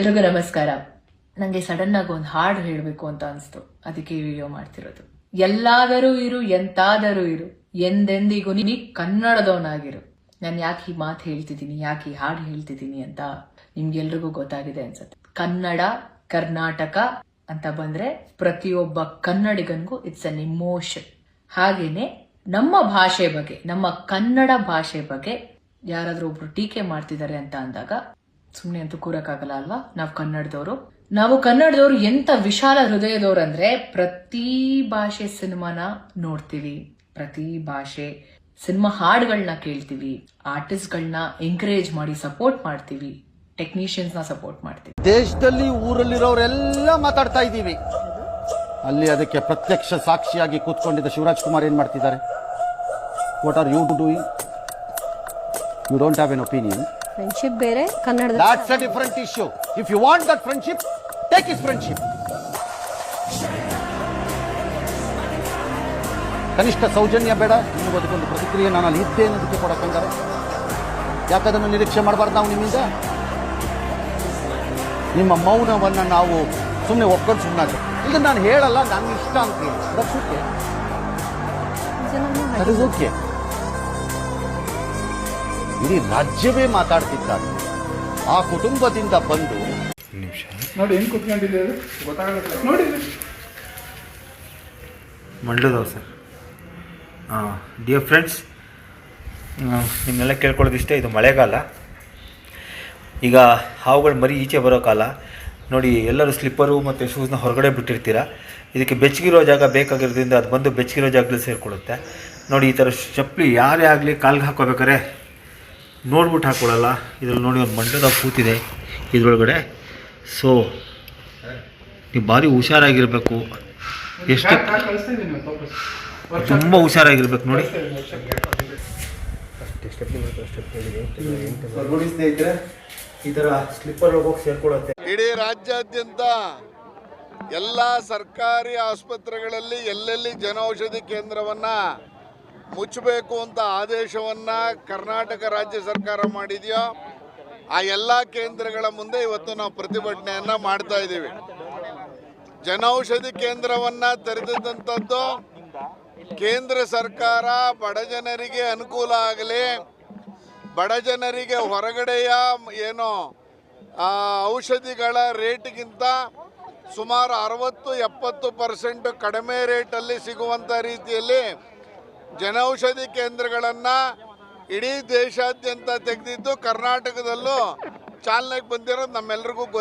ಎಲ್ರಿಗೂ ನಮಸ್ಕಾರ. ನಂಗೆ ಸಡನ್ ಆಗಿ ಒಂದು ಹಾಡು ಹೇಳಬೇಕು ಅಂತ ಅನಿಸ್ತು, ಅದಕ್ಕೆ ಈ ವಿಡಿಯೋ ಮಾಡ್ತಿರೋದು. ಎಲ್ಲಾದರೂ ಇರು ಎಂತಾದರೂ ಇರು, ಎಂದೆಂದಿಗೂ ನೀ ಕನ್ನಡದವನಾಗಿರು. ನಾನು ಯಾಕೆ ಈ ಮಾತು ಹೇಳ್ತಿದ್ದೀನಿ, ಯಾಕೆ ಈ ಹಾಡು ಹೇಳ್ತಿದ್ದೀನಿ ಅಂತ ನಿಮ್ಗೆಲ್ರಿಗೂ ಗೊತ್ತಾಗಿದೆ ಅನ್ಸುತ್ತೆ. ಕನ್ನಡ, ಕರ್ನಾಟಕ ಅಂತ ಬಂದ್ರೆ ಪ್ರತಿಯೊಬ್ಬ ಕನ್ನಡಿಗನ್ಗೂ ಇಟ್ಸ್ ಅನ್ ಇಮೋಷನ್. ಹಾಗೇನೆ ನಮ್ಮ ಭಾಷೆ ಬಗ್ಗೆ, ನಮ್ಮ ಕನ್ನಡ ಭಾಷೆ ಬಗ್ಗೆ ಯಾರಾದ್ರೂ ಒಬ್ರು ಟೀಕೆ ಮಾಡ್ತಿದ್ದಾರೆ ಅಂತ ಅಂದಾಗ ಸುಮ್ನೆ ಅಂತೂ ಕೂರಕ್ಕಾಗಲ್ಲ ಅಲ್ವಾ. ನಾವು ಕನ್ನಡದವರು ಎಂತ ವಿಶಾಲ ಹೃದಯದವ್ರು ಅಂದ್ರೆ ಪ್ರತಿ ಭಾಷೆ ಸಿನಿಮಾನ ನೋಡ್ತೀವಿ, ಪ್ರತಿ ಭಾಷೆ ಸಿನಿಮಾ ಹಾಡುಗಳನ್ನ ಕೇಳ್ತೀವಿ, ಆರ್ಟಿಸ್ಟ್ಗಳನ್ನ ಎಂಕರೇಜ್ ಮಾಡಿ ಸಪೋರ್ಟ್ ಮಾಡ್ತೀವಿ, ಟೆಕ್ನಿಷಿಯನ್ಸ್ ನ ಸಪೋರ್ಟ್ ಮಾಡ್ತೀವಿ. ದೇಶದಲ್ಲಿ ಊರಲ್ಲಿರೋರೆಲ್ಲ ಮಾತಾಡ್ತಾ ಇದ್ದೀವಿ, ಅಲ್ಲಿ ಅದಕ್ಕೆ ಪ್ರತ್ಯಕ್ಷ ಸಾಕ್ಷಿಯಾಗಿ ಕೂತ್ಕೊಂಡಿದ್ದ ಶಿವರಾಜ್ ಕುಮಾರ್ ಏನ್ ಮಾಡ್ತಿದ್ದಾರೆ? What are you doing? You don't have an opinion. Friendship ಬೇರೆ, Kannada That's a different issue. If you want that friendship, take his friendship. ಕನಿಷ್ಠ ಸೌಜನ್ಯ ಬೇಡ? ನಿಮಗೋದಕ್ಕೊಂದು ಪ್ರತಿಕ್ರಿಯೆ ನಾನು ಅಲ್ಲಿ ಇದ್ದೆ ಅನ್ನೋದಕ್ಕೆ ಕೊಡಕ್ಕಂಗಾರೆ ಯಾಕದನ್ನು ನಿರೀಕ್ಷೆ ಮಾಡಬಾರ್ದು ನಾವು ನಿಮ್ಮಿಂದ? ನಿಮ್ಮ ಮೌನವನ್ನು ನಾವು ಸುಮ್ಮನೆ ಒಪ್ಕೊಂಡು ಸುಮ್ಮನೆ ಇದನ್ನು ನಾನು ಹೇಳಲ್ಲ, ನನ್ನ ಇಷ್ಟ ಅಂತ ಹೇಳಿ ಅದು ಓಕೆ. ಇಡೀ ರಾಜ್ಯವೇ ಮಾತಾಡ್ತಿದ್ದಾರೆ. ಆ ಕುಟುಂಬದಿಂದ ಬಂದು ನೋಡಿ ಹೆಂಗ್ ಕುತ್ಕೊಂಡಿದ್ದಾರೆ ಗೊತ್ತಾಗಲ್ಲ. ನೋಡಿ ಮಂಡ್ಲದವ್ರು ಸರ್. ಡಿಯರ್ ಫ್ರೆಂಡ್ಸ್, ನಿಮ್ಮೆಲ್ಲ ಕೇಳ್ಕೊಳ್ಳೋದಿಷ್ಟೇ, ಇದು ಮಳೆಗಾಲ. ಈಗ ಹಾವುಗಳು ಮರಿ ಈಚೆ ಬರೋ ಕಾಲ. ನೋಡಿ, ಎಲ್ಲರೂ ಸ್ಲಿಪ್ಪರು ಮತ್ತು ಶೂಸ್ನ ಹೊರಗಡೆ ಬಿಟ್ಟಿರ್ತೀರ. ಇದಕ್ಕೆ ಬೆಚ್ಚಗಿರೋ ಜಾಗ ಬೇಕಾಗಿರೋದ್ರಿಂದ ಅದು ಬಂದು ಬೆಚ್ಚಗಿರೋ ಜಾಗದಲ್ಲಿ ಸೇರಿಕೊಳ್ಳುತ್ತೆ. ನೋಡಿ, ಈ ಥರ ಚಪ್ಪಲಿ ಯಾರೇ ಆಗಲಿ ಕಾಲ್ಗೆ ಹಾಕೋಬೇಕಾರೆ ನೋಡ್ಬಿಟ್ಟು ಹಾಕ್ಕೊಡಲ್ಲ. ಇದ್ರಲ್ಲಿ ನೋಡಿ ಒಂದು ಮಂಡ್ಲದ ಕೂತಿದೆ ಇದರೊಳಗಡೆ. ಸೊ ನೀವು ಭಾರಿ ಹುಷಾರಾಗಿರಬೇಕು, ಎಷ್ಟು ತುಂಬ ಹುಷಾರಾಗಿರ್ಬೇಕು ನೋಡಿ. ಈ ಥರ ಸ್ಲಿಪ್ಪರ್ ಹೋಗಿ ಸೇರ್ಕೊಳ್ಳುತ್ತೆ. ಇಡೀ ರಾಜ್ಯಾದ್ಯಂತ ಎಲ್ಲ ಸರ್ಕಾರಿ ಆಸ್ಪತ್ರೆಗಳಲ್ಲಿ ಎಲ್ಲೆಲ್ಲಿ ಜನೌಷಧಿ ಕೇಂದ್ರವನ್ನ ಮುಚ್ಚಬೇಕು ಅಂತ ಆದೇಶವನ್ನ ಕರ್ನಾಟಕ ರಾಜ್ಯ ಸರ್ಕಾರ ಮಾಡಿದೆಯೋ ಆ ಎಲ್ಲ ಕೇಂದ್ರಗಳ ಮುಂದೆ ಇವತ್ತು ನಾವು ಪ್ರತಿಭಟನೆಯನ್ನ ಮಾಡ್ತಾ ಇದ್ದೀವಿ. ಜನೌಷಧಿ ಕೇಂದ್ರವನ್ನ ತೆರೆದಂಥದ್ದು ಕೇಂದ್ರ ಸರ್ಕಾರ ಬಡ ಜನರಿಗೆ ಅನುಕೂಲ ಆಗಲಿ, ಬಡ ಜನರಿಗೆ ಹೊರಗಡೆಯ ಏನೋ ಔಷಧಿಗಳ ರೇಟ್ಗಿಂತ ಸುಮಾರು 60-70% ಕಡಿಮೆ ರೇಟಲ್ಲಿ ಸಿಗುವಂಥ ರೀತಿಯಲ್ಲಿ ಜನೌಷಧಿ ಕೇಂದ್ರಗಳನ್ನು ಇಡೀ ದೇಶಾದ್ಯಂತ ತೆಗೆದಿದ್ದು ಕರ್ನಾಟಕದಲ್ಲೂ ಚಾಲನೆಗೆ ಬಂದಿರೋದು ನಮ್ಮೆಲ್ಲರಿಗೂ ಗೊತ್ತು.